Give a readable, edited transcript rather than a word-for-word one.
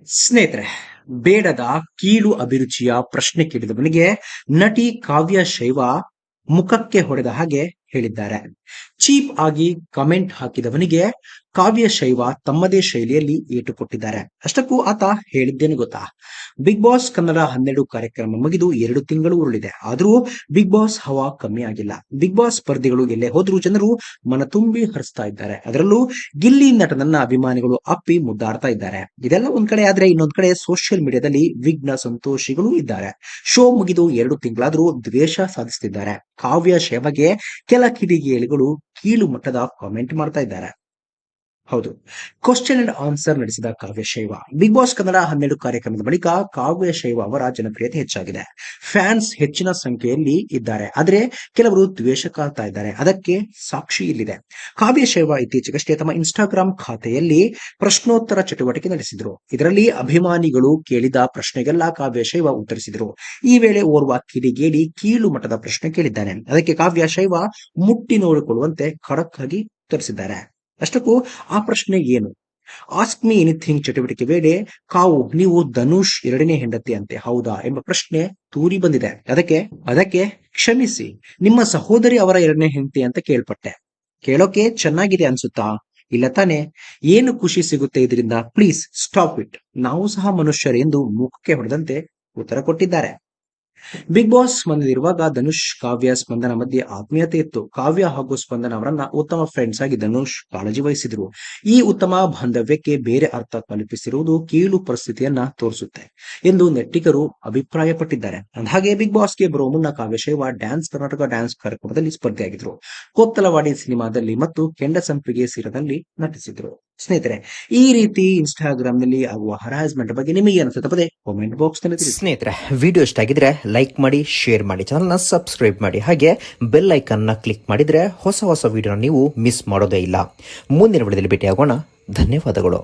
ಸ್ನೇಹಿತರೆ, ಬೇಡದ ಕೀಳು ಅಭಿರುಚಿಯ ಪ್ರಶ್ನೆ ಕೇಳಿದವನಿಗೆ ನಟಿ ಕಾವ್ಯ ಶೈವ ಮುಖಕ್ಕೆ ಹೊಡೆದ ಹಾಗೆ ಹೇಳಿದ್ದಾರೆ. ಚೀಪ್ ಆಗಿ ಕಮೆಂಟ್ ಹಾಕಿದವನಿಗೆ ಕಾವ್ಯ ಶೈವ ತಮ್ಮದೇ ಶೈಲಿಯಲ್ಲಿ ಏಟು ಕೊಟ್ಟಿದ್ದಾರೆ. ಅಷ್ಟಕ್ಕೂ ಆತ ಹೇಳಿದ್ದೇನು ಗೊತ್ತಾ? ಬಿಗ್ ಬಾಸ್ ಕನ್ನಡ 12 ಕಾರ್ಯಕ್ರಮ ಮುಗಿದು 2 ತಿಂಗಳು ಉರುಳಿದೆ. ಆದರೂ ಬಿಗ್ ಬಾಸ್ ಹವಾ ಕಮ್ಮಿ ಆಗಿಲ್ಲ. ಬಿಗ್ ಬಾಸ್ ಸ್ಪರ್ಧಿಗಳು ಎಲ್ಲೇ ಹೋದ್ರೂ ಜನರು ಮನ ತುಂಬಿ ಹರಿಸ್ತಾ ಇದ್ದಾರೆ. ಅದರಲ್ಲೂ ಗಿಲ್ಲಿ ನಟನನ್ನ ಅಭಿಮಾನಿಗಳು ಅಪ್ಪಿ ಮುದ್ದಾಡ್ತಾ ಇದ್ದಾರೆ. ಇದೆಲ್ಲ ಒಂದ್ ಕಡೆ ಆದ್ರೆ ಇನ್ನೊಂದ್ ಕಡೆ ಸೋಷಿಯಲ್ ಮೀಡಿಯಾದಲ್ಲಿ ವಿಘ್ನ ಸಂತೋಷಿಗಳು ಇದ್ದಾರೆ. ಶೋ ಮುಗಿದು 2 ತಿಂಗಳಾದ್ರೂ ದ್ವೇಷ ಸಾಧಿಸುತ್ತಿದ್ದಾರೆ. ಕಾವ್ಯ ಶೈವಗೆ ಕೆಲ ಕಿಡಿಗೇಡಿಗಳು ಕೀಳು ಮಟ್ಟದ ಕಾಮೆಂಟ್ ಮಾಡ್ತಾ ಇದ್ದಾರೆ. ಹೌದು, ಕ್ವಶನ್ ಅಂಡ್ ಆನ್ಸರ್ ನಡೆಸಿದ ಕಾವ್ಯ ಶೈವ ಬಿಗ್ ಬಾಸ್ ಕನ್ನಡ 12 ಕಾರ್ಯಕ್ರಮದ ಬಳಿಕ ಕಾವ್ಯ ಶೈವ ಅವರ ಜನಪ್ರಿಯತೆ ಹೆಚ್ಚಾಗಿದೆ. ಫ್ಯಾನ್ಸ್ ಹೆಚ್ಚಿನ ಸಂಖ್ಯೆಯಲ್ಲಿ ಇದ್ದಾರೆ, ಆದರೆ ಕೆಲವರು ದ್ವೇಷ ಕಾಡ್ತಾ ಇದ್ದಾರೆ. ಅದಕ್ಕೆ ಸಾಕ್ಷಿ ಇಲ್ಲಿದೆ. ಕಾವ್ಯ ಶೈವ ಇತ್ತೀಚೆಗಷ್ಟೇ ತಮ್ಮ ಇನ್ಸ್ಟಾಗ್ರಾಂ ಖಾತೆಯಲ್ಲಿ ಪ್ರಶ್ನೋತ್ತರ ಚಟುವಟಿಕೆ ನಡೆಸಿದ್ರು. ಇದರಲ್ಲಿ ಅಭಿಮಾನಿಗಳು ಕೇಳಿದ ಪ್ರಶ್ನೆಗೆಲ್ಲ ಕಾವ್ಯ ಶೈವ ಉತ್ತರಿಸಿದರು. ಈ ವೇಳೆ ಓರ್ವ ಕಿಡಿಗೇಡಿ ಕೀಳು ಮಟ್ಟದ ಪ್ರಶ್ನೆ ಕೇಳಿದ್ದಾನೆ. ಅದಕ್ಕೆ ಕಾವ್ಯ ಶೈವ ಮುಟ್ಟಿ ನೋಡಿಕೊಳ್ಳುವಂತೆ ಖಡಕ್ ಆಗಿ ಉತ್ತರಿಸಿದ್ದಾರೆ. ಅಷ್ಟಕ್ಕೂ ಆ ಪ್ರಶ್ನೆ ಏನು? ಆಸ್ಕ್ ಮೀ ಎನಿಥಿಂಗ್ ಚಟುವಟಿಕೆ ವೇಳೆ ನೀವು ಧನುಷ್ 2ನೇ ಹೆಂಡತಿ ಅಂತೆ, ಹೌದಾ ಎಂಬ ಪ್ರಶ್ನೆ ತೂರಿ ಬಂದಿದೆ. ಅದಕ್ಕೆ ಕ್ಷಮಿಸಿ, ನಿಮ್ಮ ಸಹೋದರಿ ಅವರ 2ನೇ ಹೆಂಡತಿ ಅಂತ ಕೇಳ್ಪಟ್ಟೆ. ಕೇಳೋಕೆ ಚೆನ್ನಾಗಿದೆ ಅನ್ಸುತ್ತಾ? ಇಲ್ಲ ತಾನೆ? ಏನು ಖುಷಿ ಸಿಗುತ್ತೆ ಇದರಿಂದ? Please stop it. ನಾವು ಸಹ ಮನುಷ್ಯರು ಎಂದು ಮುಖಕ್ಕೆ ಹೊಡೆದಂತೆ ಉತ್ತರ ಕೊಟ್ಟಿದ್ದಾರೆ. ಬಿಗ್ ಬಾಸ್ ಬಂದಿರುವಾಗ ಧನುಷ್ ಕಾವ್ಯ ಸ್ಪಂದನ ಮಧ್ಯೆ ಆತ್ಮೀಯತೆ ಇತ್ತು. ಕಾವ್ಯ ಹಾಗೂ ಸ್ಪಂದನ ಅವರನ್ನ ಉತ್ತಮ ಫ್ರೆಂಡ್ಸ್ ಆಗಿ ಧನುಷ್ ಕಾಳಜಿ ವಹಿಸಿದ್ರು. ಈ ಉತ್ತಮ ಬಾಂಧವ್ಯಕ್ಕೆ ಬೇರೆ ಅರ್ಥ ಕಲ್ಪಿಸಿರುವುದು ಕೀಳು ಪರಿಸ್ಥಿತಿಯನ್ನ ತೋರಿಸುತ್ತೆ ಎಂದು ನೆಟ್ಟಿಗರು ಅಭಿಪ್ರಾಯಪಟ್ಟಿದ್ದಾರೆ. ಹಾಗೆ ಬಿಗ್ ಬಾಸ್ಗೆ ಬರುವ ಮುನ್ನ ಕಾವ್ಯ ಶೈವ ಡ್ಯಾನ್ಸ್ ಕರ್ನಾಟಕ ಡ್ಯಾನ್ಸ್ ಕಾರ್ಯಕ್ರಮದಲ್ಲಿ ಸ್ಪರ್ಧೆಯಾಗಿದ್ರು. ಕೊತ್ತಲವಾಡಿ ಸಿನಿಮಾದಲ್ಲಿ ಮತ್ತು ಕೆಂಡಸಂಪಿಗೆ ಸೀರೆನಲ್ಲಿ ನಟಿಸಿದ್ರು. ಸ್ನೇಹಿತರೆ, ಈ ರೀತಿ ಇನ್ಸ್ಟಾಗ್ರಾಮ್ ನಲ್ಲಿ ಆಗುವ ಹರಾಸ್ಮೆಂಟ್ ಬಗ್ಗೆ ನಿಮಗೆ ಅನಿಸುತ್ತೆ ಕಾಮೆಂಟ್ ಬಾಕ್ಸ್ ನಲ್ಲಿ ತಿಳಿಸಿ. ಸ್ನೇಹಿತರೆ, ವಿಡಿಯೋ ಇಷ್ಟ ಆಗಿದ್ರೆ ಲೈಕ್ ಮಾಡಿ, ಶೇರ್ ಮಾಡಿ, ಚಾನಲ್ನ ಸಬ್ಸ್ಕ್ರೈಬ್ ಮಾಡಿ, ಹಾಗೆ ಬೆಲ್ ಐಕನ್ನ ಕ್ಲಿಕ್ ಮಾಡಿದ್ರೆ ಹೊಸ ವಿಡಿಯೋನ ನೀವು ಮಿಸ್ ಮಾಡೋದೇ ಇಲ್ಲ. ಮುಂದಿನ ವಿಡಿಯೋದಲ್ಲಿ ಭೇಟಿಯಾಗೋಣ. ಧನ್ಯವಾದಗಳು.